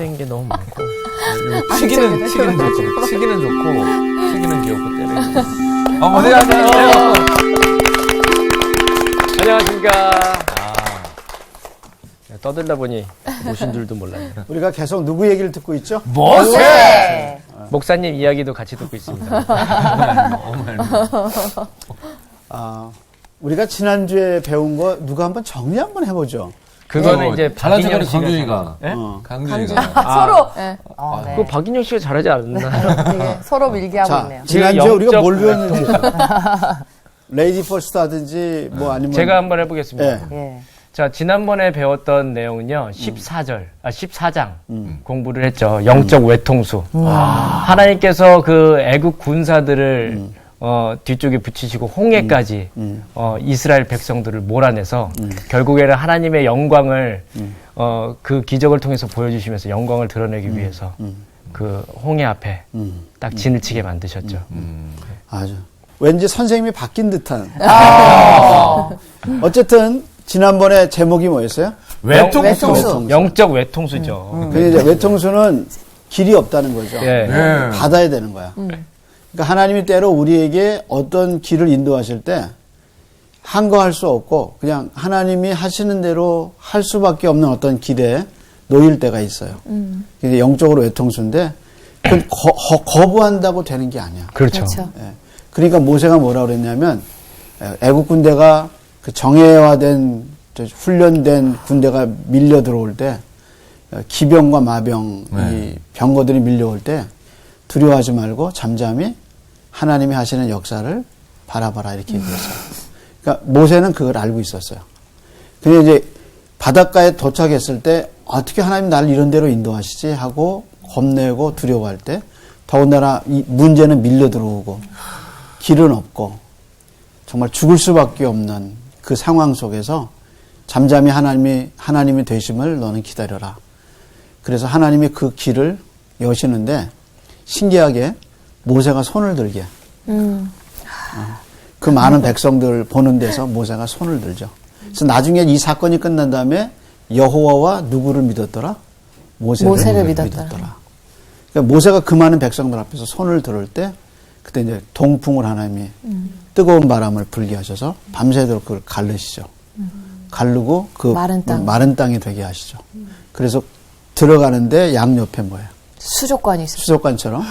잘못된 게 너무 많고. 치기는 좋고, 치기는 귀엽고 때리고. 어디 가세요? 안녕하십니까. 떠들다 보니 오신 줄도 몰라요. 우리가 계속 누구 얘기를 듣고 있죠? 모세! 목사님 이야기도 같이 듣고 있습니다. 우리가 지난주에 배운 거 누가 한번 정리 한번 해보죠. 그거는 이제 잘난 척하는 씨가 강준이가. 강준이가. 서로. 네. 네. 그거 박인영 씨가 잘하지 않나? 되게 서로 밀기하고 있네요. 지난주에 우리가 뭘 배웠는지. 레이디 퍼스트 하든지 뭐 아니면. 제가 한번 해보겠습니다. 예. 자, 지난번에 배웠던 내용은요, 14장 공부를 했죠. 영적 외통수. 하나님께서 그 애국 군사들을 뒤쪽에 붙이시고 홍해까지 이스라엘 백성들을 몰아내서 결국에는 하나님의 영광을 그 기적을 통해서 보여주시면서 영광을 드러내기 위해서 그 홍해 앞에 딱 진을 치게 만드셨죠. 아주. 왠지 선생님이 바뀐 듯한. 어쨌든 지난번에 제목이 뭐였어요? 외통수. 영적 외통수죠. 근데 이제 외통수는 길이 없다는 거죠. 예. 받아야 되는 거야. 그러니까 하나님이 때로 우리에게 어떤 길을 인도하실 때 한거할 수 없고 그냥 하나님이 하시는 대로 할 수밖에 없는 어떤 길에 놓일 때가 있어요. 그게 영적으로 외통수인데 그건 거부한다고 되는 게 아니야. 그렇죠. 예. 그러니까 모세가 뭐라 그랬냐면 애국 군대가 그 정예화된 훈련된 군대가 밀려 들어올 때 기병과 마병 이 병거들이 밀려올 때 두려워하지 말고 잠잠히 하나님이 하시는 역사를 바라봐라 이렇게 얘기했어요. 그러니까 모세는 그걸 알고 있었어요. 근데 이제 바닷가에 도착했을 때 어떻게 하나님 나를 이런 데로 인도하시지 하고 겁내고 두려워할 때 더군다나 이 문제는 밀려 들어오고 길은 없고 정말 죽을 수밖에 없는 그 상황 속에서 잠잠히 하나님이 되심을 너는 기다려라. 그래서 하나님이 그 길을 여시는데 신기하게 모세가 손을 들게. 그 많은 백성들 보는 데서 모세가 손을 들죠. 그래서 나중에 이 사건이 끝난 다음에 여호와와 누구를 믿었더라? 모세를 믿었더라. 그러니까 모세가 그 많은 백성들 앞에서 손을 들을 때 그때 이제 동풍을 하나님이 뜨거운 바람을 불게 하셔서 밤새도록 그걸 가르시죠. 가르고 그 마른 땅이 되게 하시죠. 그래서 들어가는데 양옆에 뭐예요? 수족관이 있어요. 수족관처럼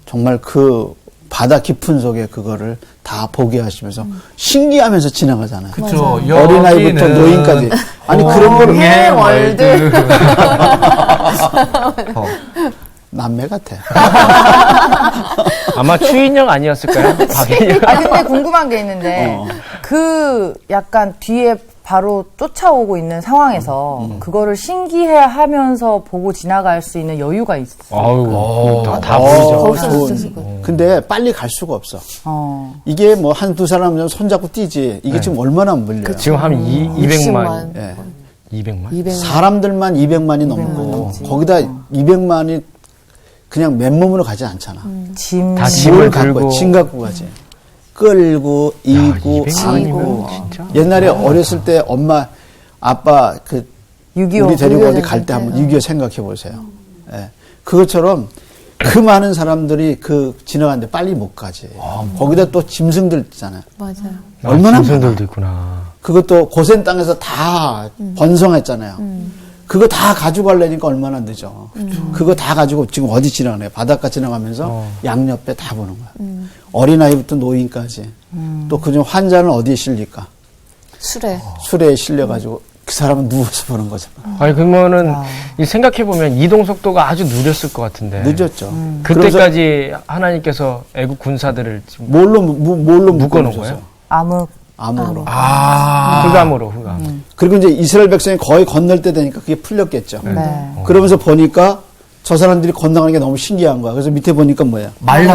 정말 그 바다 깊은 속에 그거를 다 보게 하시면서 신기하면서 지나가잖아요. 그쵸. 어린아이부터 노인까지. 아니 그런 거를 월드. 남매 같아. 아마 추인영 아니었을까요? 박인영. 근데 궁금한 게 있는데, 그 약간 뒤에 바로 쫓아오고 있는 상황에서 그거를 신기해 하면서 보고 지나갈 수 있는 여유가 있어요. 아유, 다 보이죠. 근데 빨리 갈 수가 없어. 이게 뭐 한두 사람 손잡고 뛰지. 이게 지금 얼마나 안 물려요. 지금 한 200만. 예. 200만? 사람들만 200만이 넘고 거기다 200만이 그냥 맨몸으로 가지 않잖아. 다 짐을 들고 짐 갖고 가지. 끌고 이고 안고. 옛날에 어렸을 때 엄마 아빠 그 6.25 우리 데리고 어디 갈 때 한번 6.25 생각해 보세요. 예. 그것처럼 그 많은 사람들이 그 지나가는데 빨리 못 가지. 거기다 또 짐승들 있잖아요. 맞아요. 얼마나 짐승들도 있구나. 그것도 고센 땅에서 다 번성했잖아요. 그거 다 가지고 가려니까 얼마나 늦어. 그거 다 가지고 지금 어디 지나가네. 바닷가 지나가면서 양옆에 다 보는 거야. 어린아이부터 노인까지. 또 그중 환자는 어디에 실릴까? 술에 실려가지고 그 사람은 누워서 보는 거잖아. 아니, 그러면은, 생각해보면 이동 속도가 아주 느렸을 것 같은데. 늦었죠. 그때까지 하나님께서 애국 군사들을 뭘로 묶어놓은 거예요? 암흑으로. 흑암으로. 그리고 이제 이스라엘 백성이 거의 건널 때 되니까 그게 풀렸겠죠. 네. 그러면서 보니까 저 사람들이 건너가는 게 너무 신기한 거야. 그래서 밑에 보니까 뭐야? 마른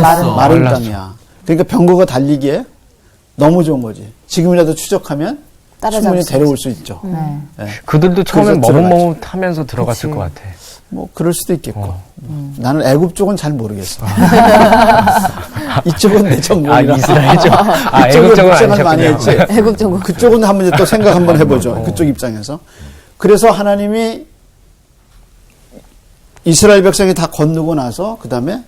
땅이야. 그러니까 병거가 달리기에 너무 좋은 거지. 지금이라도 추적하면 충분히 데려올 수 있죠. 네. 네. 그들도 처음엔 머뭇머뭇하면서 들어갔을 것 같아. 뭐 그럴 수도 있겠고. 나는 애굽 쪽은 잘 모르겠어. 이쪽은 내 전공이라. 이스라엘 쪽. 이쪽은 애국 쪽은 생각 많이 아니셨군요. 했지. 애국 쪽은. 그쪽은 한번 이제 또 생각 한번 해보죠. 그쪽 입장에서. 그래서 하나님이 이스라엘 백성이 다 건너고 나서 그 다음에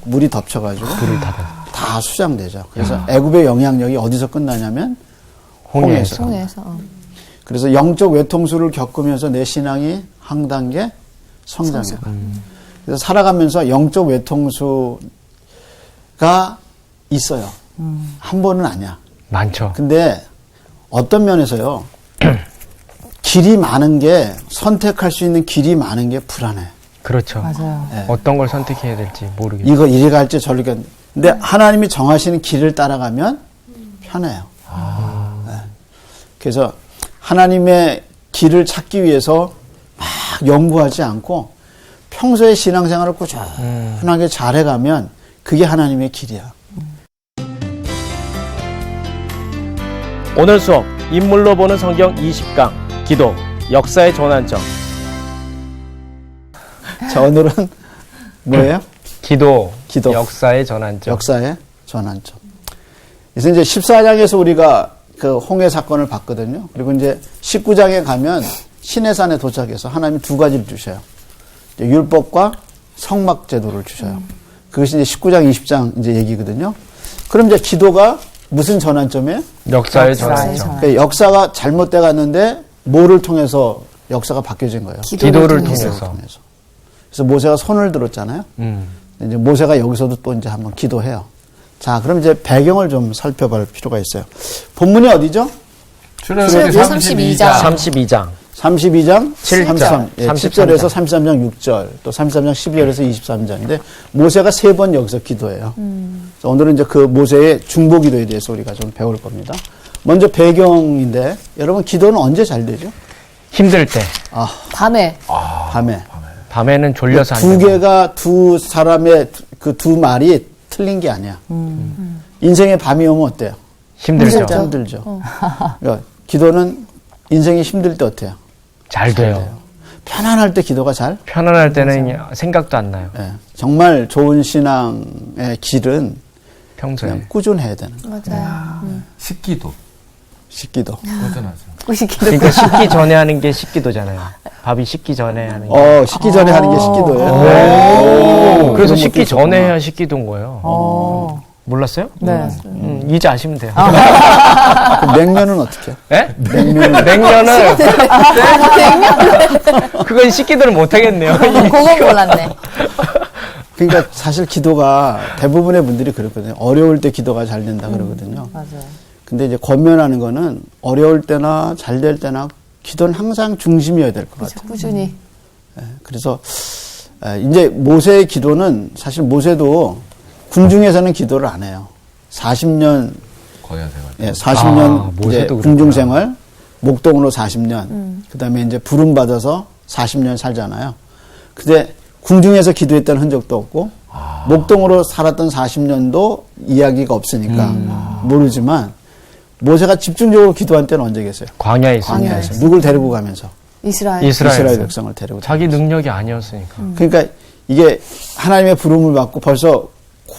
물이 덮쳐가지고 불을 닫아. 다 수장되죠. 그래서 애굽의 영향력이 어디서 끝나냐면 홍해에서. 통해서. 그래서 영적 외통수를 겪으면서 내 신앙이 한 단계 성장해요. 그래서 살아가면서 영적 외통수가 있어요. 한 번은 아니야. 많죠. 근데 어떤 면에서요. 길이 많은 게 선택할 수 있는 길이 많은 게 불안해. 그렇죠. 맞아요. 네. 어떤 걸 선택해야 될지 모르겠어요. 이거 이리 갈지 저리 갈지. 근데 하나님이 정하시는 길을 따라가면 편해요. 네. 그래서 하나님의 길을 찾기 위해서 막 연구하지 않고 평소에 신앙생활을 꾸준하게 잘해가면 그게 하나님의 길이야. 오늘 수업 인물로 보는 성경 20강 기도 역사의 전환점. 자, 오늘은 뭐예요? 기도, 기도. 역사의 전환점. 역사의 전환점. 그래서 이제 14장에서 우리가 그 홍해 사건을 봤거든요. 그리고 이제 19장에 가면 시내산에 도착해서 하나님이 두 가지를 주셔요. 이제 율법과 성막 제도를 주셔요. 그것이 이제 19장, 20장 이제 얘기거든요. 그럼 이제 기도가 무슨 전환점이에요? 역사의 전환점. 그러니까 역사가 잘못돼 갔는데 뭐를 통해서 역사가 바뀌어진 거예요? 기도를 통해서. 그래서 모세가 손을 들었잖아요. 음. 이제 모세가 여기서도 또 이제 한번 기도해요. 자, 그럼 이제 배경을 좀 살펴볼 필요가 있어요. 본문이 어디죠? 출애굽기 32장. 32장. 32장 7절. 33, 예, 10절에서 33장 6절, 또 33장 12절에서 23절인데 모세가 세 번 여기서 기도해요. 그래서 오늘은 이제 그 모세의 중보 기도에 대해서 우리가 좀 배울 겁니다. 먼저 배경인데 여러분 기도는 언제 잘 되죠? 힘들 때. 밤에. 밤에. 밤에는 졸려서 안 두 되고. 개가 두 사람의 그 두 말이 틀린 게 아니야. 인생의 밤이 오면 어때요? 힘들죠. 힘들죠. 그러니까 기도는 인생이 힘들 때 어때요? 잘 돼요. 편안할 때 기도가 잘? 편안할 때는 생각도 안 나요. 예. 정말 좋은 신앙의 길은 평소에. 그냥 꾸준해야 되는 거예요. 맞아요. 식기도. 식기도. 꾸준하죠. 그러니까 식기 전에 하는 게 식기도잖아요. 밥이 식기 전에 하는 게. 식기 전에 하는 게 식기도예요. 그래서 그런 식기 것도 있었구나. 전에 해야 식기도인 거예요. 몰랐어요? 네. 이제 아시면 돼요. 그 냉면은 어떻게 해요? 예? 냉면은. 냉면은 그건 식기도를 못 하겠네요. 그건 몰랐네. 그러니까 사실 기도가 대부분의 분들이 그렇거든요. 어려울 때 기도가 잘 된다 그러거든요. 맞아요. 근데 이제 권면하는 거는 어려울 때나 잘 될 때나 기도는 항상 중심이어야 될 것 같아요. 꾸준히. 그래서 이제 모세의 기도는 사실 모세도 궁중에서는 기도를 안 해요. 40년 거야 돼가지고. 예, 40년 이제 모세도 궁중 생활, 목동으로 40년, 그다음에 이제 부름 받아서 40년 살잖아요. 근데 궁중에서 기도했다는 흔적도 없고 목동으로 살았던 40년도 이야기가 없으니까 모르지만 모세가 집중적으로 기도한 때는 언제 계세요? 광야에 있습니다. 광야에서. 누굴 데리고 가면서? 이스라엘. 이스라엘 백성을 데리고. 자기 능력이 아니었으니까. 그러니까 이게 하나님의 부름을 받고 벌써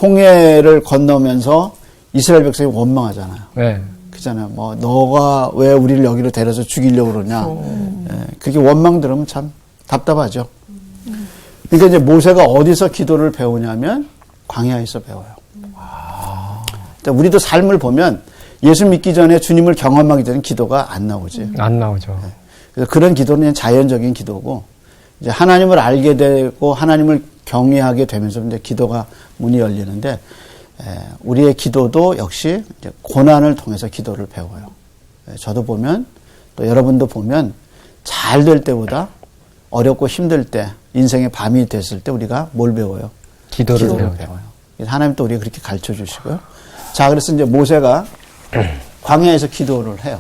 홍해를 건너면서 이스라엘 백성이 원망하잖아요. 네. 그잖아요. 뭐 너가 왜 우리를 여기로 데려서 죽이려고 그러냐. 예, 그렇게 원망 들으면 참 답답하죠. 그러니까 이제 모세가 어디서 기도를 배우냐면 광야에서 배워요. 그러니까 우리도 삶을 보면 예수 믿기 전에 주님을 경험하기 전에 기도가 안 나오지. 안 나오죠. 그래서 그런 기도는 그냥 자연적인 기도고 이제 하나님을 알게 되고 하나님을 경외하게 되면서 이제 기도가 문이 열리는데 우리의 기도도 역시 이제 고난을 통해서 기도를 배워요. 저도 보면 또 여러분도 보면 잘 될 때보다 어렵고 힘들 때 인생의 밤이 됐을 때 우리가 뭘 배워요? 기도를 배워요. 배워요. 그래서 하나님 또 우리가 그렇게 가르쳐 주시고요. 자, 그래서 이제 모세가 광야에서 기도를 해요.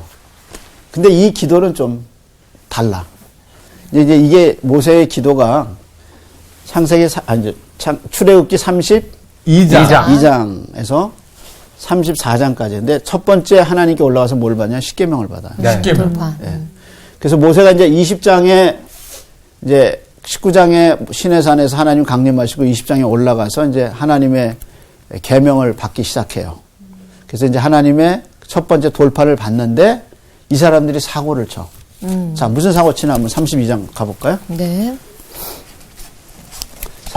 근데 이 기도는 좀 달라. 이제 이게 모세의 기도가 출애굽기 32장에서 34장까지인데 첫 번째 하나님께 올라가서 뭘 받냐? 십계명을 받아요. 십계명. 예. 그래서 모세가 이제 20장에 이제 19장에 시내산에서 하나님 강림하시고 20장에 올라가서 이제 하나님의 계명을 받기 시작해요. 그래서 이제 하나님의 첫 번째 돌파를 받는데 이 사람들이 사고를 쳐. 자, 무슨 사고 치나 한번 32장 가볼까요? 네.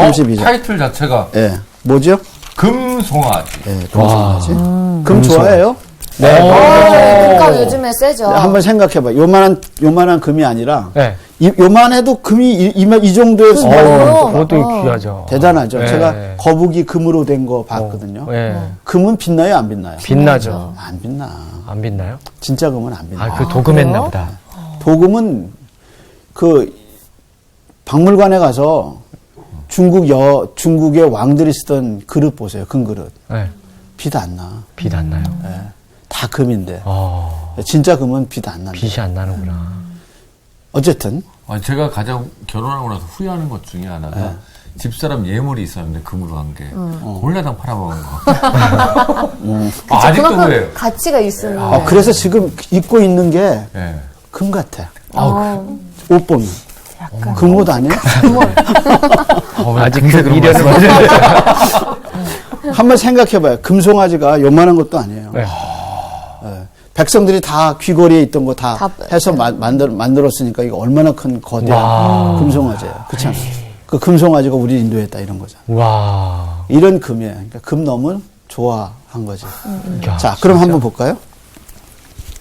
32장. 타이틀 자체가 예. 뭐죠? 금송아지. 예, 금송아지. 금 좋아해요? 네. 금값 요즘에 세죠. 한번 생각해봐. 요만한 금이 아니라, 네. 요만해도 금이 이 정도였으면 그것도 귀하죠. 대단하죠. 네. 제가 거북이 금으로 된 거 봤거든요. 네. 금은 빛나요, 안 빛나요? 빛나죠. 안 빛나. 안 빛나요? 진짜 금은 안 빛나. 아, 그 도금했나 보다. 도금은 박물관에 가서 중국의 왕들이 쓰던 그릇 보세요. 금그릇. 네. 빛 안 나. 빛 안 나요. 다 금인데. 어, 진짜 금은 빛 안 난다. 빛이 안 나는구나. 어쨌든 제가 가장 결혼하고 나서 후회하는 것 중에 하나가 집사람 예물이 있었는데 금으로 한 게 골라당 팔아먹은 거. 아직도 그만큼 그래요. 가치가 있으면. 그래서 지금 입고 있는 게 금 예. 같아. 옷 보면. 금옷 아니에요? 아직 그 미련을 맞아요. 한번 생각해봐요. 금송아지가 요만한 것도 아니에요. 네. 백성들이 다 귀걸이에 있던 거 다 다 해서 만들었으니까 이거 얼마나 큰 거대한 금송아지예요. 그렇잖아. 그 금송아지가 우리 인도했다 이런 거잖아. 와. 이런 금이에요. 그러니까 금 너무 좋아한 거지. 야, 자, 그럼 한번 볼까요?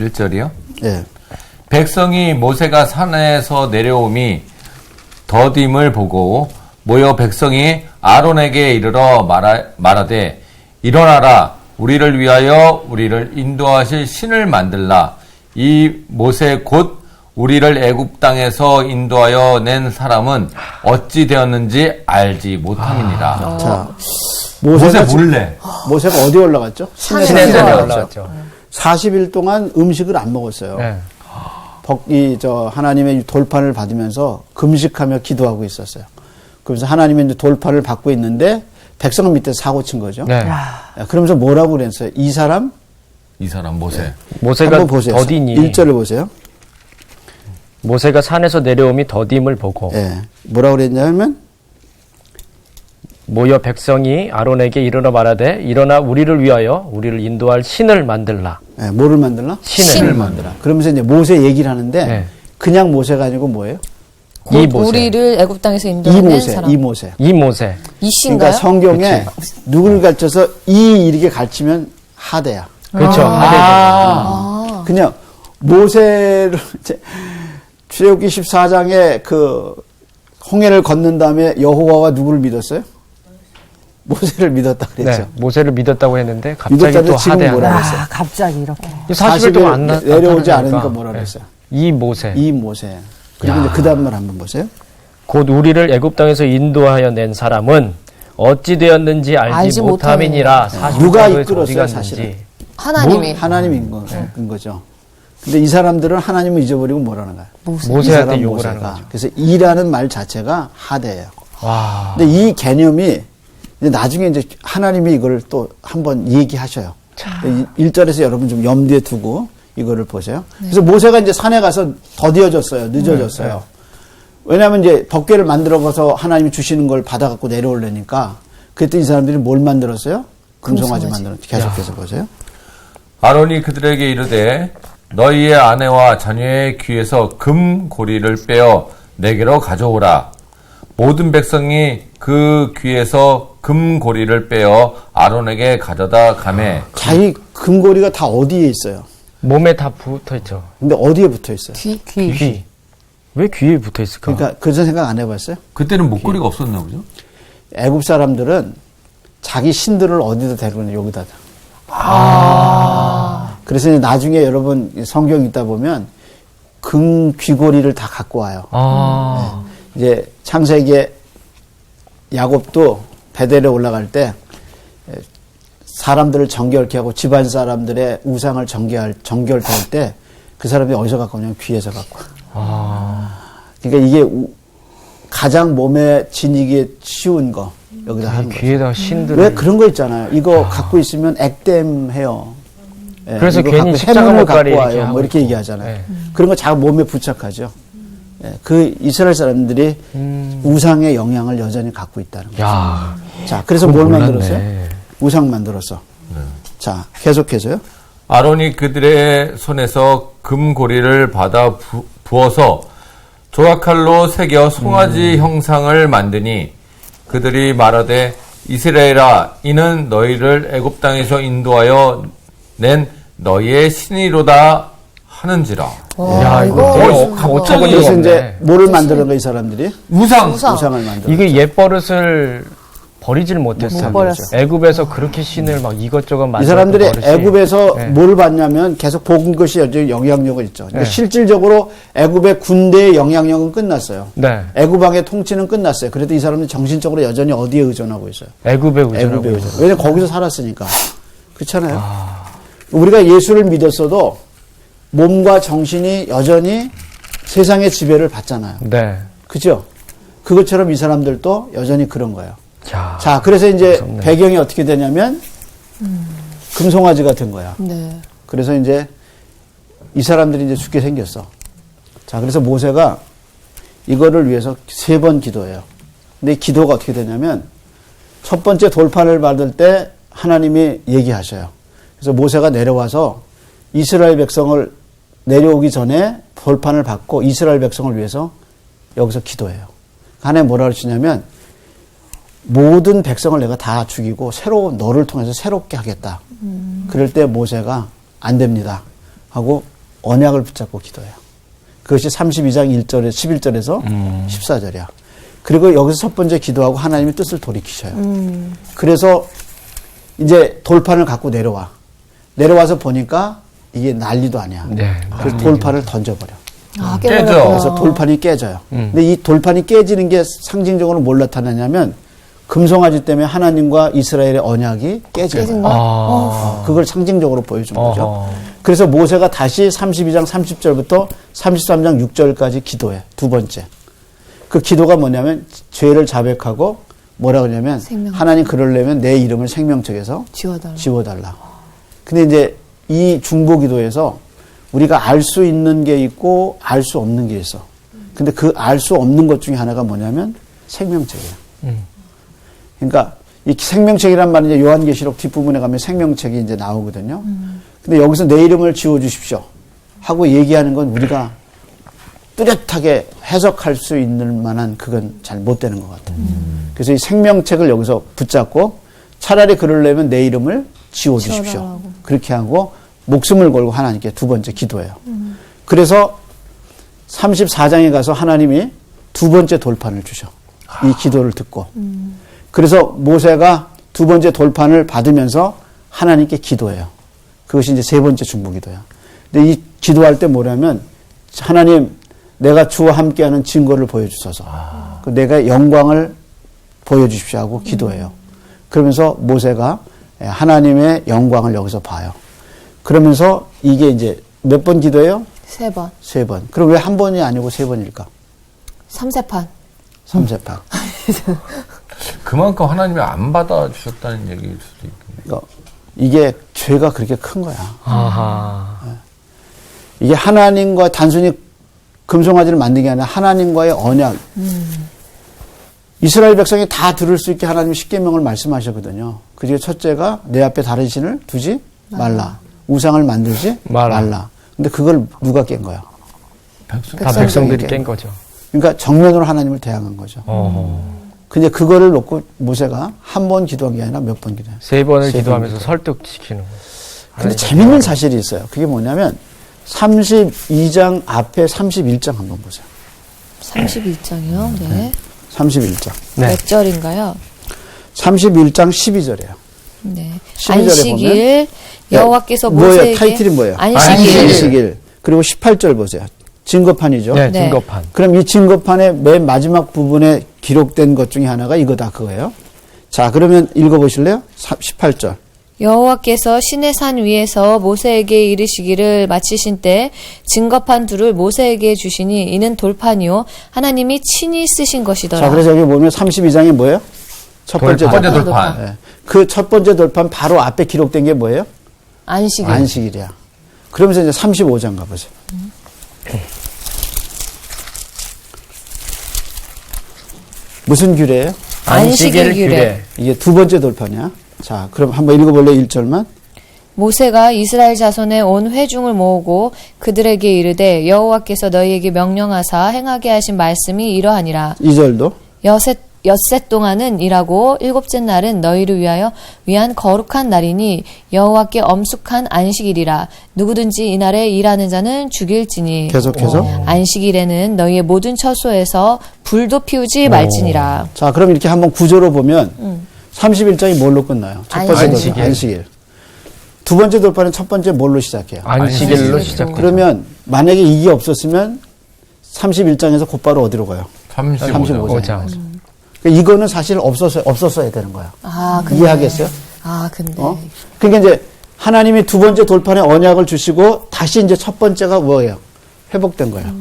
1절이요? 예. 백성이 모세가 산에서 내려옴이 더딤을 보고 모여 백성이 아론에게 이르러 말하되 일어나라 우리를 위하여 우리를 인도하실 신을 만들라 이 모세 곧 우리를 애굽 땅에서 인도하여 낸 사람은 어찌 되었는지 알지 못함이니라. 자, 모세 지금- 몰래. 모세가 어디 올라갔죠? 신의 산에 올라왔죠. 40일 동안 음식을 안 먹었어요. 네. 하나님의 돌판을 받으면서 금식하며 기도하고 있었어요. 그래서 하나님의 이제 돌판을 받고 있는데 백성 밑에 사고 친 거죠. 네. 그러면서 뭐라고 그랬어요? 이 사람 모세. 모세가 한번 보세요. 더디니 1절을 보세요. 모세가 산에서 내려옴이 더딤을 보고 예. 뭐라고 그랬냐면 모여 백성이 아론에게 이르러 말하되 일어나 우리를 위하여 우리를 인도할 신을 만들라. 예, 뭐를 만들라? 신을 만들라. 그러면서 이제 모세 얘기를 하는데 네. 그냥 모세가 아니고 뭐예요? 이 곧 모세. 우리를 애굽 땅에서 이 인도하는 사람. 모세. 이 모세. 이 모세. 이씨인가요? 그러니까 성경에 누구를 가르쳐서 이렇게 가르치면 하대야. 그렇죠. 하대죠. 그냥 모세를 이제 출애굽기 14장에 그 홍해를 걷는 다음에 여호와가 누구를 믿었어요? 모세를 믿었다 그랬죠. 네. 모세를 믿었다고 했는데 갑자기 믿었다는데 또 지금 하대하는. 뭐라 그랬어요? 갑자기 이렇게. 40일 동안 안 내려오지 나타나니까. 않으니까 뭐라 그랬어요? 이 모세. 이 모세. 그리고 이제 그 다음 말 한번 보세요. 곧 우리를 애굽 땅에서 인도하여 낸 사람은 어찌 되었는지 알지 못함이니라. 40일 누가 동안 이끌었어요, 어디 갔는지. 사실은? 하나님이. 하나님인 거죠. 근데 이 사람들은 하나님을 잊어버리고 뭐라는 거야? 모세한테 욕을 하는 거죠. 그래서 이라는 말 자체가 하대예요. 와. 근데 이 개념이 이제 나중에 이제 하나님이 이걸 또 한번 얘기하셔요. 1절에서 여러분 좀 염두에 두고 이거를 보세요. 그래서 모세가 이제 산에 가서 더디어졌어요. 늦어졌어요. 왜냐하면 이제 법궤를 만들어 가서 하나님이 주시는 걸 받아갖고 내려오려니까 그때 이 사람들이 뭘 만들었어요? 금송아지 만들었죠. 계속해서 보세요. 아론이 그들에게 이르되 너희의 아내와 자녀의 귀에서 금 고리를 빼어 내게로 가져오라. 모든 백성이 그 귀에서 금 고리를 빼어 아론에게 가져다 가매. 자기 금고리가 다 어디에 있어요? 몸에 다 붙어 있죠. 근데 어디에 붙어 있어요? 귀. 왜 귀에 붙어 있을까? 그러니까 그런 생각 안 해봤어요? 그때는 목걸이가 없었나 보죠? 애굽 사람들은 자기 신들을 어디다 데리고 여기다. 그래서 이제 나중에 여러분 성경 읽다 보면 금 귀고리를 다 갖고 와요. 이제 창세기에 야곱도 베델에 올라갈 때 사람들을 정결케 하고 집안 사람들의 우상을 정결케 할 때 그 사람이 어디서 갖고 오냐면 귀에서 갖고 와. 그러니까 이게 가장 몸에 지니기 쉬운 거 여기다 하는 거예요. 귀에다 신들. 왜 그런 거 있잖아요. 이거 갖고 있으면 액땜해요. 예, 그래서 이거 괜히 갖고 십자가 해몽을 목걸이 갖고 이렇게 와요. 하고 뭐 이렇게 있고. 얘기하잖아요. 네. 그런 거 자기 몸에 부착하죠. 예, 그 이스라엘 사람들이 우상의 영향을 여전히 갖고 있다는 거죠. 야. 자, 그래서 그건 뭘 몰랐네. 만들었어요? 우상 만들었어. 자, 계속해서요. 아론이 그들의 손에서 금고리를 받아 부어서 조각칼로 새겨 송아지 형상을 만드니 그들이 말하되 이스라엘아 이는 너희를 애굽 땅에서 인도하여 낸 너희의 신이로다 하는지라. 야, 이거 되게 어처구니가 그래서 없네. 이제 뭐를 만드는 거야, 이 사람들이? 우상. 우상을 만드는 이게 옛버릇을 버리질 못했어요. 못 버렸어. 애굽에서 그렇게 신을 막 이것저것 이 만들었던 사람들이 버릇이. 애굽에서 네. 뭘 봤냐면 계속 본 것이 여전히 영향력은 있죠. 그러니까 네. 실질적으로 애굽의 군대의 영향력은 끝났어요. 네. 애굽왕의 통치는 끝났어요. 그래도 이 사람은 정신적으로 여전히 어디에 의존하고 있어요? 애굽에 의존하고 애굽에 있어요. 의존. 왜냐면 거기서 살았으니까. 그렇잖아요. 우리가 예수를 믿었어도 몸과 정신이 여전히 세상의 지배를 받잖아요. 네. 그죠? 그것처럼 이 사람들도 여전히 그런 거예요. 자, 자, 그래서 이제 무섭네. 배경이 어떻게 되냐면 금송아지가 된 거야. 네. 그래서 이제 이 사람들이 이제 죽게 생겼어. 자, 그래서 모세가 이거를 위해서 3번 기도해요. 근데 이 기도가 어떻게 되냐면 첫 번째 돌판을 받을 때 하나님이 얘기하셔요. 그래서 모세가 내려와서 이스라엘 백성을 내려오기 전에 돌판을 받고 이스라엘 백성을 위해서 여기서 기도해요. 하나님 뭐라 그러시냐면 모든 백성을 내가 다 죽이고 새로운 너를 통해서 새롭게 하겠다. 그럴 때 모세가 안 됩니다 하고 언약을 붙잡고 기도해요. 그것이 32장 1절에 11절에서 14절이야. 그리고 여기서 첫 번째 기도하고 하나님의 뜻을 돌이키셔요. 그래서 이제 돌판을 갖고 내려와. 내려와서 보니까 이게 난리도 아니야. 네. 그래서 돌판을 던져버려. 아, 깨져. 깨져버렸구나. 그래서 돌판이 깨져요. 근데 이 돌판이 깨지는 게 상징적으로 뭘 나타내냐면 금송아지 때문에 하나님과 이스라엘의 언약이 깨진 깨진 거예요. 거? 그걸 상징적으로 보여준 거죠. 어허. 그래서 모세가 다시 32장 30절부터 33장 6절까지 기도해. 두 번째. 그 기도가 뭐냐면 죄를 자백하고 뭐라 그러냐면 생명. 하나님 그러려면 내 이름을 생명책에서 지워달라. 지워달라. 근데 이제 이 중보 기도에서 우리가 알 수 있는 게 있고 알 수 없는 게 있어. 근데 그 알 수 없는 것 중에 하나가 뭐냐면 생명책이야. 그러니까 이 생명책이란 말은 이제 요한계시록 뒷부분에 가면 생명책이 이제 나오거든요. 근데 여기서 내 이름을 지워주십시오 하고 얘기하는 건 우리가 뚜렷하게 해석할 수 있는 만한 그건 잘 못 되는 것 같아요. 그래서 이 생명책을 여기서 붙잡고 차라리 그러려면 내 이름을 지워주십시오. 지워달라고. 그렇게 하고 목숨을 걸고 하나님께 두 번째 기도해요. 그래서 34장에 가서 하나님이 두 번째 돌판을 주셔. 이 기도를 듣고. 그래서 모세가 두 번째 돌판을 받으면서 하나님께 기도해요. 그것이 이제 세 번째 중보 기도야. 근데 이 기도할 때 뭐냐면 하나님 내가 주와 함께하는 증거를 보여주소서. 그 내가 영광을 보여주십시오 하고 기도해요. 그러면서 모세가 하나님의 영광을 여기서 봐요. 그러면서 이게 이제 몇 번 기도해요? 3번. 3번. 그럼 왜 한 번이 아니고 3번일까? 3세판. 3세판. 그만큼 하나님이 안 받아주셨다는 얘기일 수도 있겠네요. 그러니까 이게 죄가 그렇게 큰 거야. 아하. 이게 하나님과 단순히 금송아지를 만든 게 아니라 하나님과의 언약. 이스라엘 백성이 다 들을 수 있게 하나님이 십계명을 말씀하셨거든요. 그 중에 첫째가 내 앞에 다른 신을 두지 말라. 우상을 만들지 말라. 근데 그걸 누가 깬 거야? 다 백성들이 백성들이 깬 거죠. 그러니까 정면으로 하나님을 대항한 거죠. 근데 그거를 놓고 모세가 한 번 기도한 게 아니라 몇 번 기도해요. 3번을 세 기도하면서 번 설득시키는 거예요. 근데 재밌는 사실이 있어요. 그게 뭐냐면 32장 앞에 31장 한번 보세요. 32장이요? 네. 31장. 네. 몇 절인가요? 31장 12절이에요. 네. 12절에 안식일 여호와께서 뭐예요? 모세에게 타이틀이 뭐예요? 안식일. 안식일. 그리고 18절 보세요. 증거판이죠. 네, 네. 증거판. 그럼 이 증거판의 맨 마지막 부분에 기록된 것 중에 하나가 이거다 그거예요. 자, 그러면 읽어보실래요? 18절. 여호와께서 시내 산 위에서 모세에게 이르시기를 마치신 때 증거판 둘을 모세에게 주시니 이는 돌판이요 하나님이 친히 쓰신 것이더라. 자, 그래서 여기 보면 32장이 뭐예요? 첫 번째 첫 번째 돌판. 돌판. 네. 그 첫 번째 돌판 바로 앞에 기록된 게 뭐예요? 안식일. 안식일이야. 그러면서 이제 35장 가보세요. 무슨 규례예요? 안식일 규례. 이게 두 번째 돌판이야. 자, 그럼 한번 읽어볼래? 1절만. 모세가 이스라엘 자손의 온 회중을 모으고 그들에게 이르되 여호와께서 너희에게 명령하사 행하게 하신 말씀이 이러하니라. 2절도. 엿새 동안은 일하고 일곱째 날은 너희를 위한 거룩한 날이니 여호와께 엄숙한 안식일이라. 누구든지 이날에 일하는 자는 죽일지니. 계속해서. 안식일에는 너희의 모든 처소에서 불도 피우지 말지니라. 자, 그럼 이렇게 한번 구조로 보면 31장이 뭘로 끝나요? 첫 번째 안식일. 돌파, 안식일. 두 번째 돌파는 첫 번째 뭘로 시작해요? 안식일로 시작. 그러면 만약에 이게 없었으면 31장에서 곧바로 어디로 가요? 35장. 5장. 그러니까 이거는 사실 없었어야 되는 거야. 아, 근데. 이해하겠어요? 아, 근데. 그러니까 이제 하나님이 두 번째 돌판에 언약을 주시고 다시 이제 첫 번째가 뭐예요? 회복된 거예요.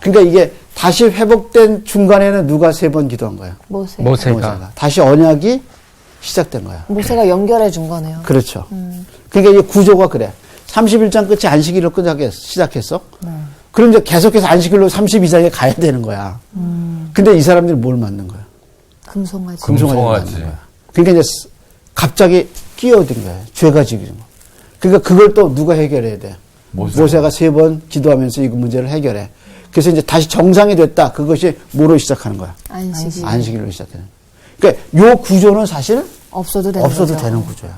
그러니까 이게 다시 회복된 중간에는 누가 3번 기도한 거예요? 모세가. 다시 언약이 시작된 거야. 모세가 연결해 준 거네요. 그렇죠. 그러니까 이게 구조가 그래. 31장 끝이 안식일로 시작했어. 그럼 이제 계속해서 안식일로 32장에 가야 되는 거야. 근데 이 사람들이 뭘 만든 거야? 금송아지. 금송아지. 만든 거야. 그러니까 이제 갑자기 끼어든 거야. 죄가 지은 거. 그러니까 그걸 또 누가 해결해야 돼? 모세가 3번 기도하면서 이 문제를 해결해. 그래서 이제 다시 정상이 됐다. 그것이 뭐로 시작하는 거야? 안식일. 안식일로 시작하는. 그러니까 요 구조는 사실 없어도 되는 없어도 거죠. 되는 구조야.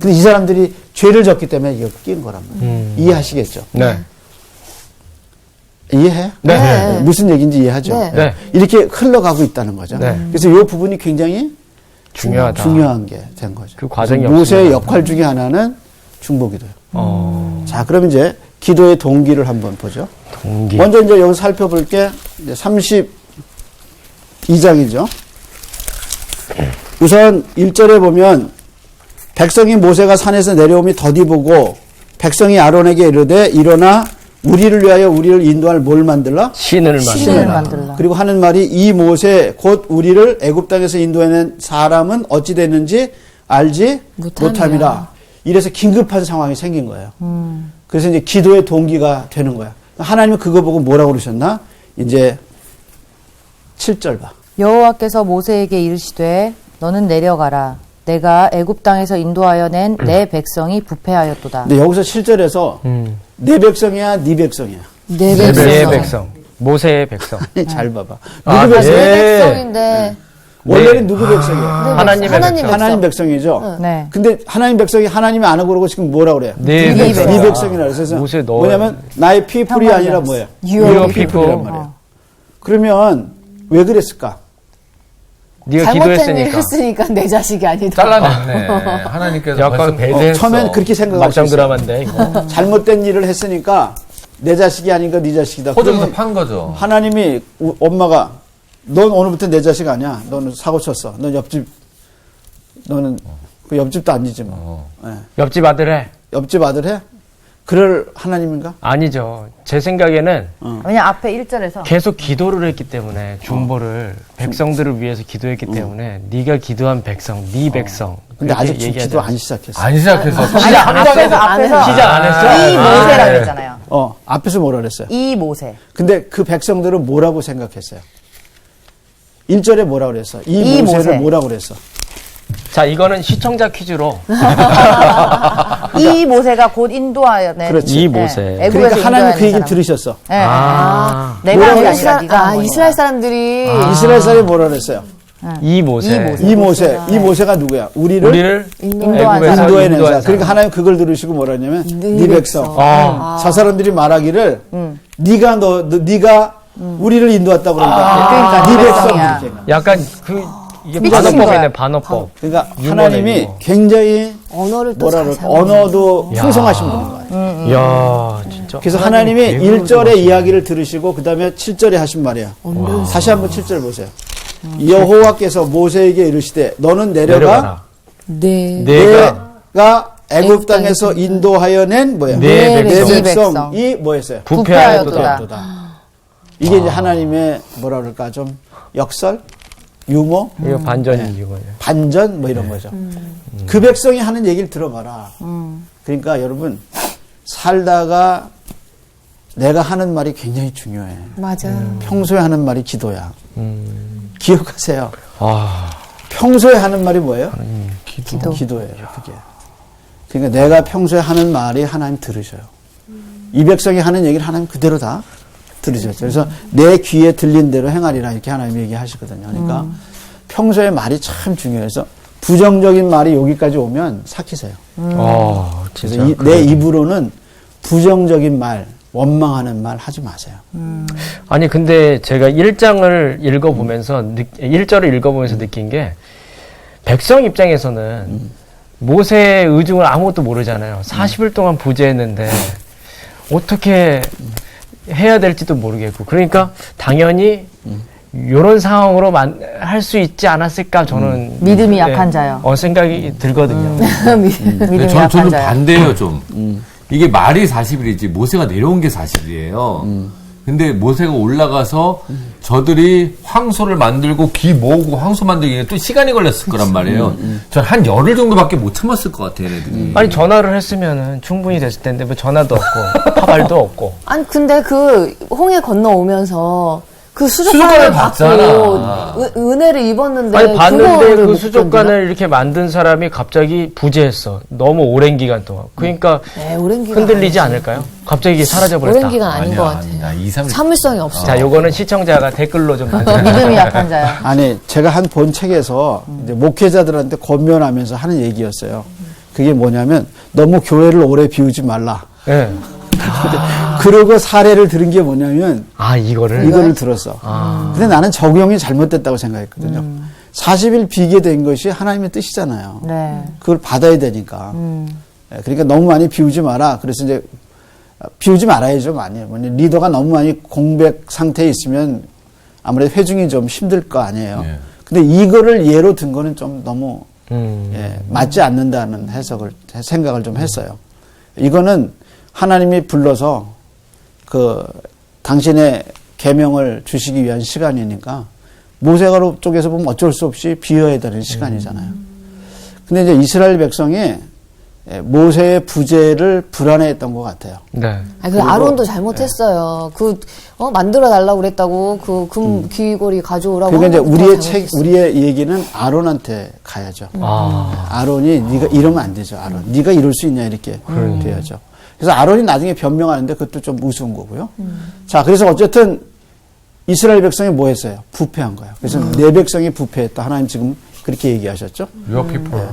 근데 이 사람들이 죄를 졌기 때문에 이거 끼인 거란 말이야. 이해하시겠죠? 네. 이해해? 네. 무슨 얘기인지 이해하죠? 네. 네. 이렇게 흘러가고 있다는 거죠. 네. 그래서 이 부분이 굉장히 중요하다. 중요한 게 된 거죠. 그 과정이 그래서 모세의 없으면. 역할 중에 하나는 중보기도예요. 자, 그럼 이제 기도의 동기를 한번 보죠. 동기. 먼저 이제 여기 살펴볼 게 32장이죠. 우선 1절에 보면 백성이 모세가 산에서 내려오미 더디보고 백성이 아론에게 이르되 일어나 우리를 위하여 우리를 인도할 뭘 만들라? 신을 신을 만들어. 만들라. 그리고 하는 말이 이 모세 곧 우리를 애굽 땅에서 인도해낸 사람은 어찌 됐는지 알지 못함이라. 이래서 긴급한 상황이 생긴 거예요. 그래서 이제 기도의 동기가 되는 거야. 하나님은 그거 보고 뭐라고 그러셨나? 이제 7절 봐. 여호와께서 모세에게 이르시되 너는 내려가라. 내가 애굽 땅에서 인도하여 낸 내 백성이 부패하였도다. 근데 여기서 7절에서 내 백성이야, 네 백성이야. 네 네 백성. 백성. 모세의 백성. 잘 봐봐. 아, 누구 백성? 네 네. 백성인데. 원래는 누구 백성이에요? 하나님의 백성. 하나님 백성이죠. 네. 근데 하나님 백성이 하나님이 안 하고 그러고 지금 뭐라 그래요? 네 네 백성. 백성이라 그래서 모세 너 뭐냐면 나의 피플이 아니라 뭐예요? Your 피플이란 people. 말이에요. 그러면 왜 그랬을까? 네가 잘못된 일을 기도했으니까. 했으니까 내 자식이 아니다. 잘라냈네. 하나님께서 약간 벌써 배대했어. 처음엔 그렇게 생각할 수 막장 있어요. 드라마인데 이거. 잘못된 일을 했으니까 내 자식이 아닌가 네 자식이다. 호정도 그러면 판 거죠. 하나님이 엄마가 넌 오늘부터 내 자식 아니야. 너는 사고 쳤어. 넌 옆집 너는 그 옆집도 아니지 뭐. 예. 옆집 아들 해. 옆집 아들 해? 그럴 하나님인가? 아니죠. 제 생각에는 왜냐 앞에 1절에서 계속 기도를 했기 때문에 중보를 백성들을 위해서 기도했기 때문에 네가 기도한 백성, 네 백성. 근데 그렇게 아직 얘기하지 기도 않아요. 안 시작했어. 안 시작해서. 시작 안 했어. 앞에서 시작 안 했어. 이 아, 모세라고 네. 했잖아요. 앞에서 뭐라 그랬어요? 이 모세. 근데 그 백성들은 뭐라고 생각했어요? 1절에 뭐라 그랬어? 이 이 모세를 모세. 뭐라고 그랬어? 자, 이거는 시청자 퀴즈로 이 모세가 곧 인도하여 낸 그렇지. 이 모세. 애굽에서 그러니까 하나님 그 인도하여 얘기를 낸 들으셨어. 사람. 네. 아, 내가 한 게 뭐라고 아니라 네가 한 거니까. 이스라엘 사람들이 이스라엘 사람이 뭐라 그랬어요? 이 모세. 이 모세. 이 모세가 누구야? 우리를 우리를 인도한 애굽에서 인도해낸 인도한 자. 그러니까 하나님 그걸 들으시고 뭐라 했냐면 네 백성. 아, 저 사람들이 말하기를 네가 우리를 인도했다고 그러니까 그러니까 네 네 백성 백성이야. 이렇게. 약간 이게 미친 반어법이네, 거야. 반어법. 그러니까 유머네, 하나님이 유머. 굉장히 언어를 또 뭐라 잘 그럴까 언어도 풍성하신 분인 거예요. 이야, 진짜. 그래서 하나님이 1절의 이야기를 들으시고 그 다음에 7절에 하신 말이야. 다시 한번 7절 보세요. 여호와께서 모세에게 이르시되 너는 내려가 네. 내가 애굽 땅에서 인도하여 낸 뭐야? 네 내 백성. 백성이 뭐였어요? 부패하였도다. 이게 이제 하나님의 뭐라 그럴까 좀 역설, 유머, 이거 반전이 이거예요. 반전 뭐 이런 거죠. 그 백성이 하는 얘기를 들어봐라. 그러니까 여러분 살다가 내가 하는 말이 굉장히 중요해. 맞아. 평소에 하는 말이 기도야. 기억하세요. 아, 평소에 하는 말이 뭐예요? 기도. 기도예요. 그게. 그러니까 내가 평소에 하는 말이 하나님 들으셔요. 이 백성이 하는 얘기를 하나님 그대로 다 들으셨죠. 그래서 내 귀에 들린 대로 행하리라 이렇게 하나님이 얘기하시거든요. 그러니까 평소에 말이 참 중요해서 부정적인 말이 여기까지 오면 삭히세요. 진짜. 그래서 내 입으로는 부정적인 말, 원망하는 말 하지 마세요. 아니, 근데 제가 1장을 읽어보면서, 1절을 읽어보면서 느낀 게, 백성 입장에서는 모세의 의중을 아무것도 모르잖아요. 40일 동안 부재했는데, 어떻게 해야 될지도 모르겠고. 그러니까, 당연히, 요런 상황으로 할 수 있지 않았을까, 저는. 믿음이 약한 자요. 생각이 들거든요. 믿음이 저는 약한 자요. 반대예요, 좀. 이게 말이 40일이지 모세가 내려온 게 40일이에요. 근데 모세가 올라가서 저들이 황소를 만들고 기 모으고 황소 만들기에 또 시간이 걸렸을 거란 말이에요. 전 한 열흘 정도밖에 못 참았을 것 같아요, 얘네들이. 아니, 전화를 했으면은 충분히 됐을 텐데, 뭐 전화도 없고, 파발도 없고. 아니 근데 그 홍해 건너오면서 그 수족관을 수족관을 봤잖아. 받고 은혜를 입었는데 아니, 봤는데 그거를 그 못 수족관을 이렇게 만든 사람이 갑자기 부재했어. 너무 오랜 기간 동안. 그러니까 견디나? 오랜 기간 흔들리지 않을까요? 갑자기 이게 사라져버렸다. 오랜 기간 아닌 것 같아. 아니야. 2, 3일. 참을성이 없어. 자, 요거는 시청자가 댓글로 좀 남겨주세요. 믿음이 약한 자요. 아니, 제가 한 본 책에서 이제 목회자들한테 권면하면서 하는 얘기였어요. 그게 뭐냐면, 너무 교회를 오래 비우지 말라. 예. 그러고 사례를 들은 게 뭐냐면, 이거를 들었어. 근데 나는 적용이 잘못됐다고 생각했거든요. 40일 비게 된 것이 하나님의 뜻이잖아요. 네. 그걸 받아야 되니까. 그러니까 너무 많이 비우지 마라. 그래서 이제 비우지 말아야죠, 많이. 리더가 너무 많이 공백 상태에 있으면 아무래도 회중이 좀 힘들 거 아니에요. 예. 근데 이거를 예로 든 거는 좀 너무 음. 맞지 않는다는 생각을 좀 했어요. 이거는 하나님이 불러서 당신의 계명을 주시기 위한 시간이니까 모세가로 쪽에서 보면 어쩔 수 없이 비워야 되는 시간이잖아요. 근데 이제 이스라엘 백성이 모세의 부재를 불안해했던 것 같아요. 네. 그 아론도 잘못했어요. 만들어 달라고 그랬다고 금 귀걸이 가져오라고. 그러니까 한 이제 것도 잘못했어요. 우리의 얘기는 아론한테 가야죠. 아론이 네가 이러면 안 되죠. 아론, 네가 이럴 수 있냐 이렇게 돼야죠. 그래서 아론이 나중에 변명하는데 그것도 좀 우스운 거고요. 자, 그래서 어쨌든 이스라엘 백성이 뭐 했어요? 부패한 거예요. 그래서 내 백성이 부패했다. 하나님 지금 그렇게 얘기하셨죠. Your people.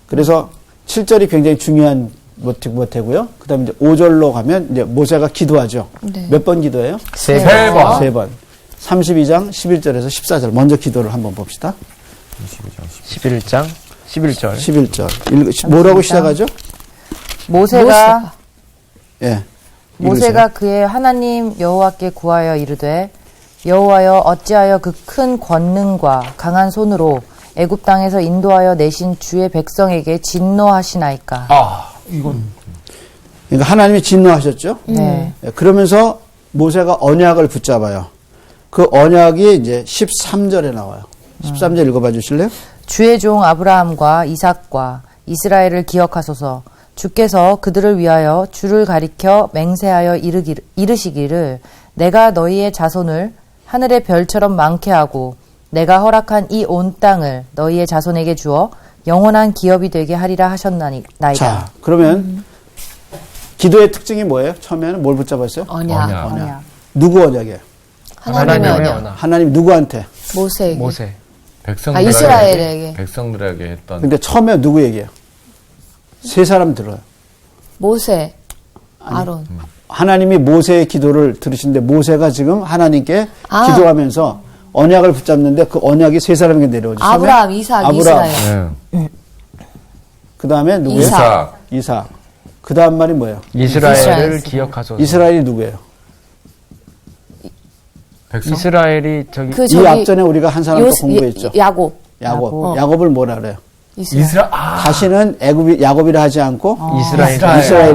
그래서 7절이 굉장히 중요한 모태고요. 그 다음에 이제 5절로 가면 이제 모세가 기도하죠. 네. 몇 번 기도해요? 세 번. 세 번. 32장 11절에서 14절. 먼저 기도를 한번 봅시다. 11장, 11절. 11절. 뭐라고 시작하죠? 모세가 예. 모세가 그의 하나님 여호와께 구하여 이르되 여호와여 어찌하여 그 큰 권능과 강한 손으로 애굽 땅에서 인도하여 내신 주의 백성에게 진노하시나이까. 이건. 그러니까 하나님이 진노하셨죠? 네. 예, 그러면서 모세가 언약을 붙잡아요. 그 언약이 이제 13절에 나와요. 13절 읽어봐 주실래요? 주의 종 아브라함과 이삭과 이스라엘을 기억하소서. 주께서 그들을 위하여 주를 가리켜 맹세하여 이르시기를 내가 너희의 자손을 하늘의 별처럼 많게 하고 내가 허락한 이 온 땅을 너희의 자손에게 주어 영원한 기업이 되게 하리라 하셨나이다. 자, 그러면 기도의 특징이 뭐예요? 처음에는 뭘 붙잡았어요? 언약. 언약. 누구 언약이에요? 하나님의 언약. 언약. 하나님 누구한테? 모세에게. 모세. 백성들에게. 이스라엘에게. 백성들에게 했던. 근데 처음에 누구 얘기예요? 세 사람 들어요. 모세. 아론. 하나님이 모세의 기도를 들으신데 모세가 지금 하나님께 기도하면서 언약을 붙잡는데 그 언약이 세 사람에게 내려오죠. 아브라함, 이삭, 아브라함. 이스라엘. 네. 그 다음에 누구예요? 이삭. 이삭. 그 다음 말이 뭐예요? 이스라엘을 기억하소서. 이스라엘이 누구예요? 백성. 이스라엘이 저기 이 앞전에 우리가 한 사람 또 공부했죠. 야곱. 야곱. 야곱을 뭐라 그래요? 이스라엘. 다시는 야곱이라 하지 않고 이스라엘.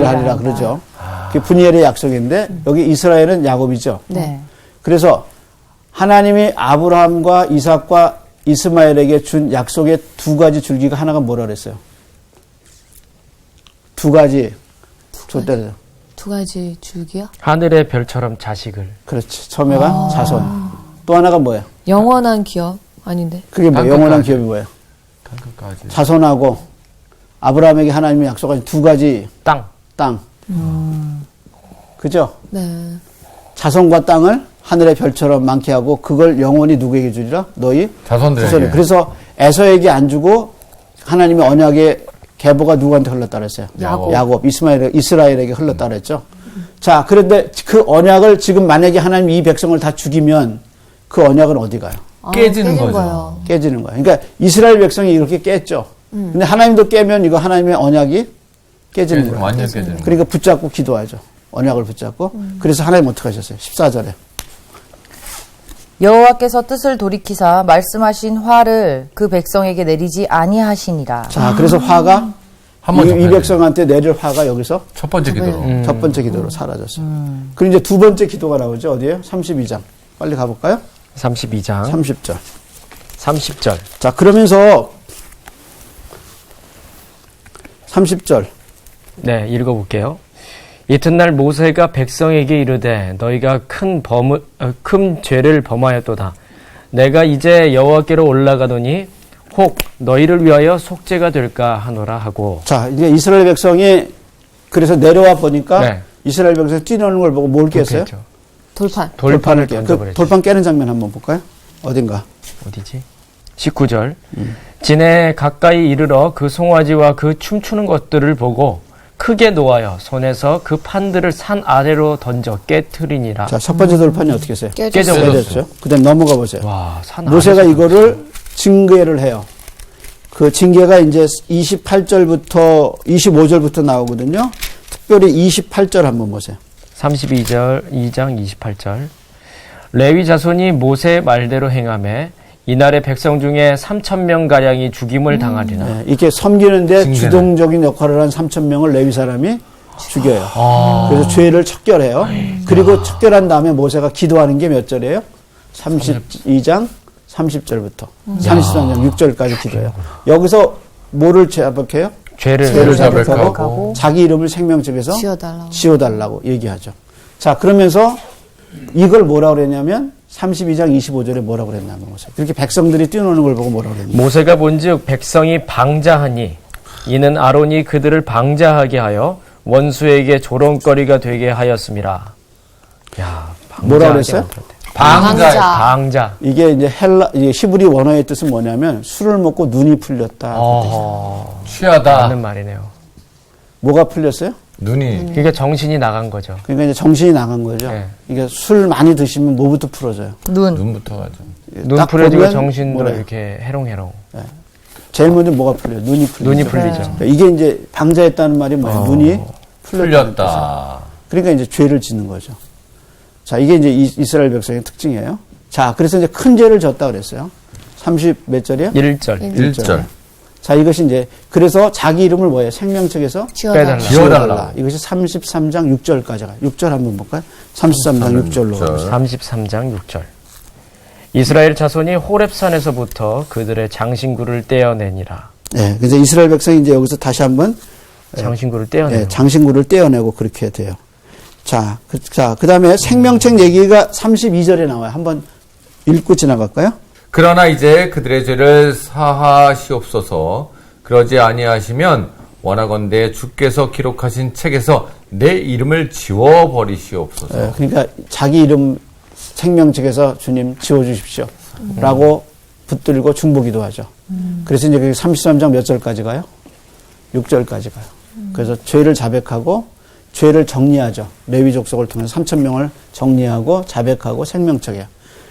하리라 그러죠. 그게 분이엘의 약속인데 여기 이스라엘은 야곱이죠. 네. 그래서 하나님이 아브라함과 이삭과 이스마엘에게 준 약속의 두 가지 줄기가 하나가 뭐라 그랬어요? 두 가지 줬대요. 두 가지 줄기요? 하늘의 별처럼 자식을. 그렇지. 처음에가 자손. 또 하나가 뭐예요? 영원한 기업. 아닌데. 그게 뭐 땅끝까지. 영원한 기업이 뭐예요? 땅끝까지. 자손하고 아브라함에게 하나님이 약속한 두 가지 땅. 땅. 그죠? 네. 자손과 땅을 하늘의 별처럼 많게 하고 그걸 영원히 누구에게 주리라? 너희 자손들에게. 후손에. 그래서 에서에게 안 주고 하나님의 언약의 계보가 누구한테 흘렀다 그랬어요? 야곱. 이스라엘에게 흘렀다 그랬죠. 자, 그런데 그 언약을 지금 만약에 하나님 이 백성을 다 죽이면 그 언약은 어디 가요? 깨지는 거죠. 깨지는 거예요. 그러니까 이스라엘 백성이 이렇게 깼죠. 근데 하나님도 깨면 이거 하나님의 언약이 깨지는 거예요. 완전 깨지는 거예요. 그러니까 붙잡고 기도하죠. 언약을 붙잡고. 그래서 하나님 어떻게 하셨어요? 14절에. 여호와께서 뜻을 돌이키사 말씀하신 화를 그 백성에게 내리지 아니하시니라. 자, 그래서 화가 한번 이 백성한테 내릴 화가 여기서 첫 번째 기도로. 첫 번째 기도로 사라졌어요. 그리고 이제 두 번째 기도가 나오죠. 어디에요? 32장. 빨리 가볼까요? 32장 30절. 30절. 자, 그러면서 30절. 네, 읽어볼게요. 이튿날 모세가 백성에게 이르되 너희가 큰 죄를 범하였도다. 내가 이제 여호와께로 올라가더니 혹 너희를 위하여 속죄가 될까 하노라 하고. 자, 이제 이스라엘 백성이 그래서 내려와 보니까 네. 이스라엘 백성이 뛰노는 걸 보고 뭘 깼어요? 그렇겠죠. 돌판. 돌판을 깨. 그 던져버렸죠. 돌판 깨는 장면 한번 볼까요? 어딘가. 어디지? 19절. 진에 가까이 이르러 그 송아지와 그 춤추는 것들을 보고 크게 노하여 손에서 그 판들을 산 아래로 던져 깨트리니라. 자, 첫 번째 돌판이 어떻게 했어요? 깨져버렸죠. 그 다음 넘어가 보세요. 와, 산 모세가 아래서 이거를 징계를 해요. 그 징계가 이제 28절부터 25절부터 나오거든요. 특별히 28절 한번 보세요. 32절 2장 28절. 레위 자손이 모세의 말대로 행하매 이날의 백성 중에 3,000명 가량이 죽임을 당하리라. 네, 이렇게 섬기는데 징계는. 주동적인 역할을 한 3,000명을 레위 사람이 죽여요. 그래서 죄를 척결해요. 그리고 척결한 다음에 모세가 기도하는 게 몇 절이에요? 32장 30절부터 33장 6절까지 기도해요. 여기서 뭐를 자백해요? 죄를 자백하고 자기 이름을 생명책에서 지워달라고 얘기하죠. 자, 그러면서 이걸 뭐라고 그랬냐면 32장 25절에 뭐라고 그랬냐면 보세요. 이렇게 백성들이 뛰노는 걸 보고 뭐라고 그랬냐면 모세가 본즉 백성이 방자하니 이는 아론이 그들을 방자하게 하여 원수에게 조롱거리가 되게 하였음이라. 야, 뭐라고 그랬어요? 방자. 이게 이제 이게 히브리 원어의 뜻은 뭐냐면 술을 먹고 눈이 풀렸다. 취하다. 하는 말이네요. 뭐가 풀렸어요? 눈이. 그러니까 정신이 나간 거죠. 그러니까 이제 정신이 나간 거죠. 네. 이게 술 많이 드시면 뭐부터 풀어져요? 눈부터 가죠. 눈 딱 풀어지고 보면 정신도 뭐래요? 이렇게 해롱해롱. 제일 먼저 뭐가 풀려요? 눈이 풀리죠. 눈이 풀리죠. 그러니까 이게 이제 방자했다는 말이 뭐예요? 눈이 풀렸다. 그러니까 이제 죄를 짓는 거죠. 자, 이게 이제 이스라엘 백성의 특징이에요. 자, 그래서 이제 큰 죄를 졌다 그랬어요. 30 몇 절이요? 1절. 1절. 자, 이것이 이제 그래서 자기 이름을 뭐예요? 생명책에서 빼달라. 지워달라. 이것이 33장 6절까지 가요. 6절 한번 볼까요? 33장 6절로 가보세요. 33장 6절. 이스라엘 자손이 호렙산에서부터 그들의 장신구를 떼어내니라. 네, 그래서 이스라엘 백성이 이제 여기서 다시 한번 장신구를 떼어내요. 네, 장신구를 떼어내고 그렇게 돼요. 자, 그 다음에 생명책 얘기가 32절에 나와요. 한번 읽고 지나갈까요? 그러나 이제 그들의 죄를 사하시옵소서. 그러지 아니하시면 원하건대 주께서 기록하신 책에서 내 이름을 지워버리시옵소서. 네, 그러니까 자기 이름 생명책에서 주님 지워주십시오. 라고 붙들고 중보기도 하죠. 그래서 이제 33장 몇 절까지 가요? 6절까지 가요. 그래서 죄를 자백하고 죄를 정리하죠. 레위 족속을 통해서 3,000명을 정리하고 자백하고 생명책이에요.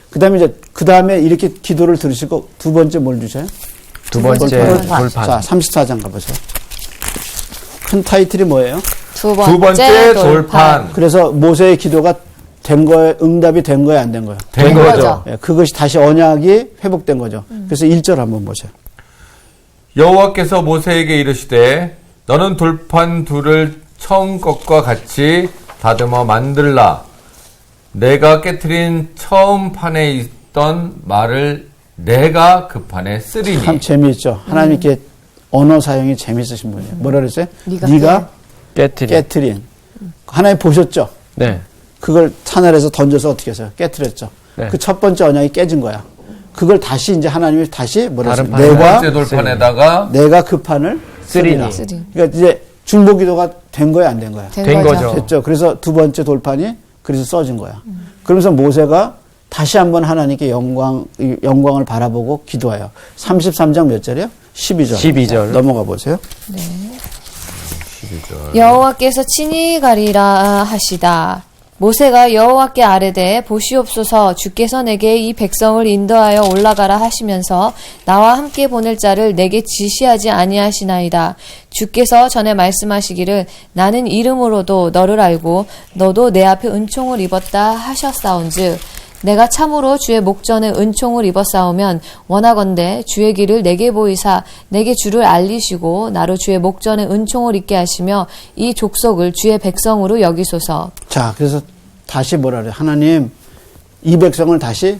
그 다음에 이렇게 기도를 들으시고 두 번째 뭘 주셔요? 두 번째 돌판. 자, 34장 가보세요. 큰 타이틀이 뭐예요? 두 두 번째 돌판. 그래서 모세의 기도가 된 거예요? 응답이 된 거예요? 안 된 거예요? 된 거죠. 예, 그것이 다시 언약이 회복된 거죠. 그래서 1절 한번 보세요. 여호와께서 모세에게 이르시되 너는 돌판 둘을 처음 것과 같이 다듬어 만들라. 내가 깨트린 처음 판에 있던 말을 내가 그 판에 쓰리니. 참 재미있죠. 하나님께 언어 사용이 재미있으신 분이에요. 뭐라 그랬어요? 네가 깨트린. 하나님 보셨죠? 네. 그걸 하늘에서 던져서 어떻게 했어요? 깨트렸죠. 네. 그 첫 번째 언약이 깨진 거야. 그걸 다시 이제 하나님이 다시 뭐라 다른 했어요? 판을 두 번째 돌판에다가 내가 그 판을 쓰리라. 쓰리. 그러니까 이제 중보기도가 된 거야, 안 된 거야? 된 거죠. 됐죠. 그래서 두 번째 돌판이 그래서 써진 거야. 그러면서 모세가 다시 한번 하나님께 영광을 바라보고 기도해요. 33장 몇 절이요? 12절. 12절. 넘어가 보세요. 여호와께서 친히 가리라 하시다. 모세가 여호와께 아뢰되 보시옵소서 주께서 내게 이 백성을 인도하여 올라가라 하시면서 나와 함께 보낼 자를 내게 지시하지 아니하시나이다. 주께서 전에 말씀하시기를 나는 이름으로도 너를 알고 너도 내 앞에 은총을 입었다 하셨사온즉 내가 참으로 주의 목전에 은총을 입었사오면 원하건대 주의 길을 내게 보이사 내게 주를 알리시고 나로 주의 목전에 은총을 입게 하시며 이 족속을 주의 백성으로 여기소서. 자, 그래서 다시 뭐라 그래요? 하나님, 이 백성을 다시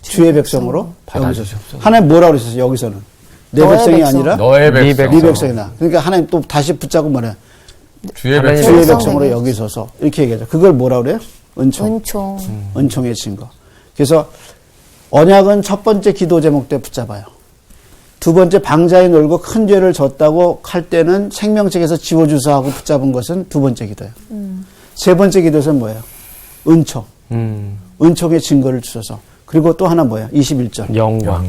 주의 백성으로 여기소서. 하나님 뭐라 그랬었어요? 여기서는. 내 너의 백성이 백성. 아니라 너의 네 백성. 네 백성이다. 그러니까 하나님 또 다시 붙잡고 뭐래? 주의 하나님 백성. 주의 백성 백성으로 되게. 여기소서. 이렇게 얘기하죠. 그걸 뭐라 그래요? 은총. 은총의 증거. 그래서 언약은 첫 번째 기도 제목 때 붙잡아요. 두 번째 방자에 놀고 큰 죄를 졌다고 할 때는 생명책에서 지워주사 하고 붙잡은 것은 두 번째 기도예요. 세 번째 기도에서는 뭐예요? 은총. 은총의 증거를 주셔서. 그리고 또 하나 뭐예요? 21절. 영광.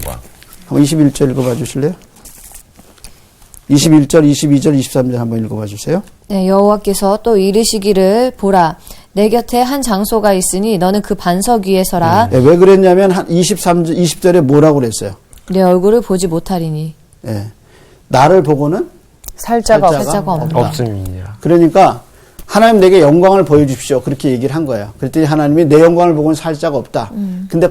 한번 21절 읽어봐 주실래요? 21절, 22절, 23절 한번 읽어봐 주세요. 네, 여호와께서 또 이르시기를 보라 내 곁에 한 장소가 있으니 너는 그 반석 위에 서라. 네, 왜 그랬냐면 한 23절, 20절에 뭐라고 그랬어요? 내 얼굴을 보지 못하리니. 예. 나를 보고는 살자가 살자가 없다. 없습니다. 그러니까 하나님 내게 영광을 보여주십시오. 그렇게 얘기를 한 거예요. 그랬더니 하나님이 내 영광을 보고는 살자가 없다. 근데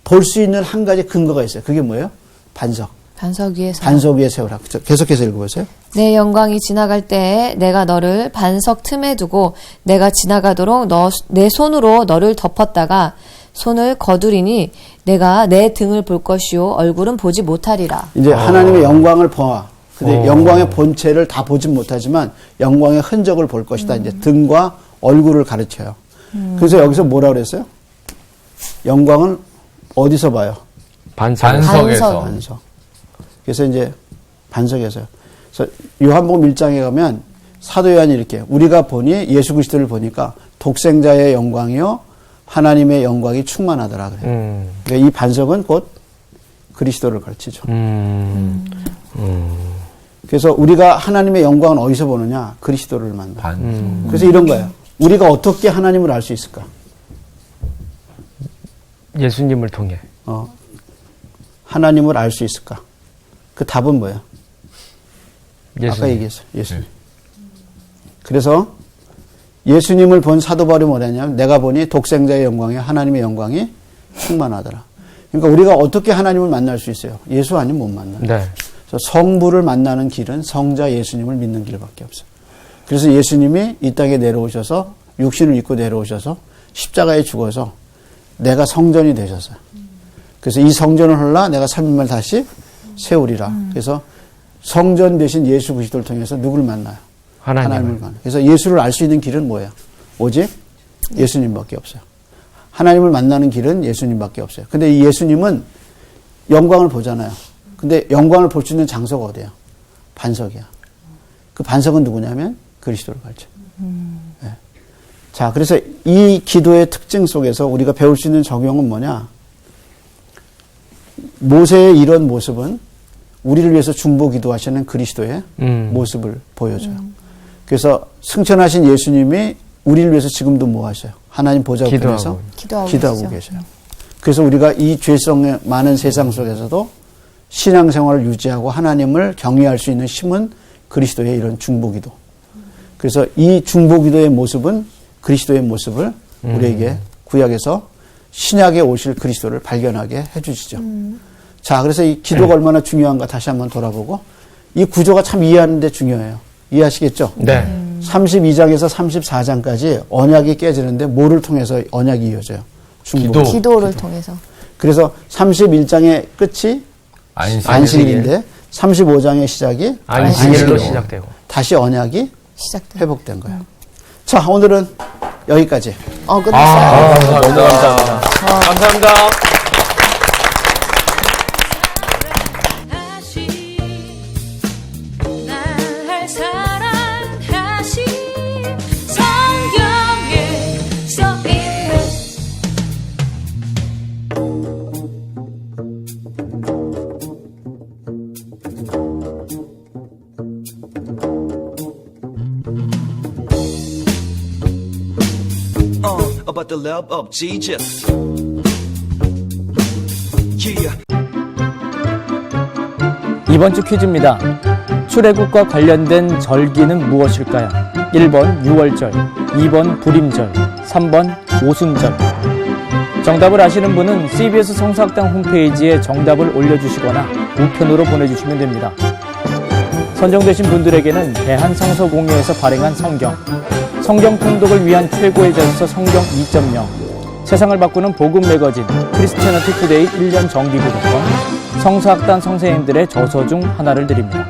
볼 수 있는 한 가지 근거가 있어요. 그게 뭐예요? 반석. 반석 위에 서라. 반석 위에 세우라. 계속해서 읽어보세요. 내 영광이 지나갈 때에 내가 너를 반석 틈에 두고 내가 지나가도록 내 손으로 너를 덮었다가 손을 거두리니 내가 내 등을 볼 것이요 얼굴은 보지 못하리라. 이제 하나님의 영광을 봐. 근데 영광의 본체를 다 보진 못하지만 영광의 흔적을 볼 것이다. 이제 등과 얼굴을 가르쳐요. 그래서 여기서 뭐라 그랬어요? 영광은 어디서 봐요? 반석에서. 반석. 그래서 이제 반석에서요. 그래서 요한복음 1장에 가면 사도 요한이 이렇게 우리가 보니 예수 그리스도를 보니까 독생자의 영광이요 하나님의 영광이 충만하더라 그래요. 그러니까 이 반석은 곧 그리스도를 가르치죠. 그래서 우리가 하나님의 영광은 어디서 보느냐? 그리스도를 만나. 반석. 그래서 이런 거예요. 우리가 어떻게 하나님을 알 수 있을까? 예수님을 통해. 하나님을 알 수 있을까? 그 답은 뭐예요? 아까 얘기했어요. 예수님. 그래서 예수님을 본 사도 바울이 뭐랬냐면 내가 보니 독생자의 영광이 하나님의 영광이 충만하더라. 그러니까 우리가 어떻게 하나님을 만날 수 있어요? 예수 아니면 못 만나요. 네. 그래서 성부를 만나는 길은 성자 예수님을 믿는 길밖에 없어요. 그래서 예수님이 이 땅에 내려오셔서 육신을 입고 내려오셔서 십자가에 죽어서 내가 성전이 되셨어요. 그래서 이 성전을 헐라 내가 3일만 다시 세우리라. 그래서 성전 대신 예수 그리스도를 통해서 누구를 만나요? 하나님을 만나요. 그래서 예수를 알 수 있는 길은 뭐예요? 오직 예수님밖에 없어요. 하나님을 만나는 길은 예수님밖에 없어요. 근데 이 예수님은 영광을 보잖아요. 근데 영광을 볼 수 있는 장소가 어디예요? 반석이야. 그 반석은 누구냐면 그리스도를 가르쳐요. 네. 자, 그래서 이 기도의 특징 속에서 우리가 배울 수 있는 적용은 뭐냐? 모세의 이런 모습은 우리를 위해서 중보 기도하시는 그리스도의 모습을 보여줘요. 그래서 승천하신 예수님이 우리를 위해서 지금도 뭐 하셔요? 하나님 보좌 우편에서 기도하고 계셔요. 그래서 우리가 이 죄성 많은 세상 속에서도 신앙생활을 유지하고 하나님을 경외할 수 있는 힘은 그리스도의 이런 중보기도. 그래서 이 중보기도의 모습은 그리스도의 모습을 우리에게 구약에서 신약에 오실 그리스도를 발견하게 해주시죠. 자, 그래서 이 기도가 얼마나 중요한가 다시 한번 돌아보고 이 구조가 참 이해하는 데 중요해요. 이해하시겠죠? 네. 32장에서 34장까지 언약이 깨지는데 뭐를 통해서 언약이 이어져요? 중보. 기도를 통해서. 그래서 31장의 끝이 안식일인데 35장의 시작이 안식일로 시작되고 다시 언약이 시작돼요. 회복된 거예요. 자, 오늘은 여기까지. 끝났어요. 감사합니다. 감사합니다. 날 사랑하신 성경에 써 the love of Jesus. Yeah. 이번 주 퀴즈입니다. 출애굽과 관련된 절기는 무엇일까요? 1번 6월절, 2번 불임절, 3번 오순절. 정답을 아시는 분은 CBS 성서학당 홈페이지에 정답을 올려주시거나 우편으로 보내주시면 됩니다. 선정되신 분들에게는 대한성서공회에서 발행한 성경 통독을 위한 최고의 전서 성경 2.0, 세상을 바꾸는 복음 매거진 크리스티애니티 투데이 1년 정기구독권, 성서학당 선생님들의 저서 중 하나를 드립니다.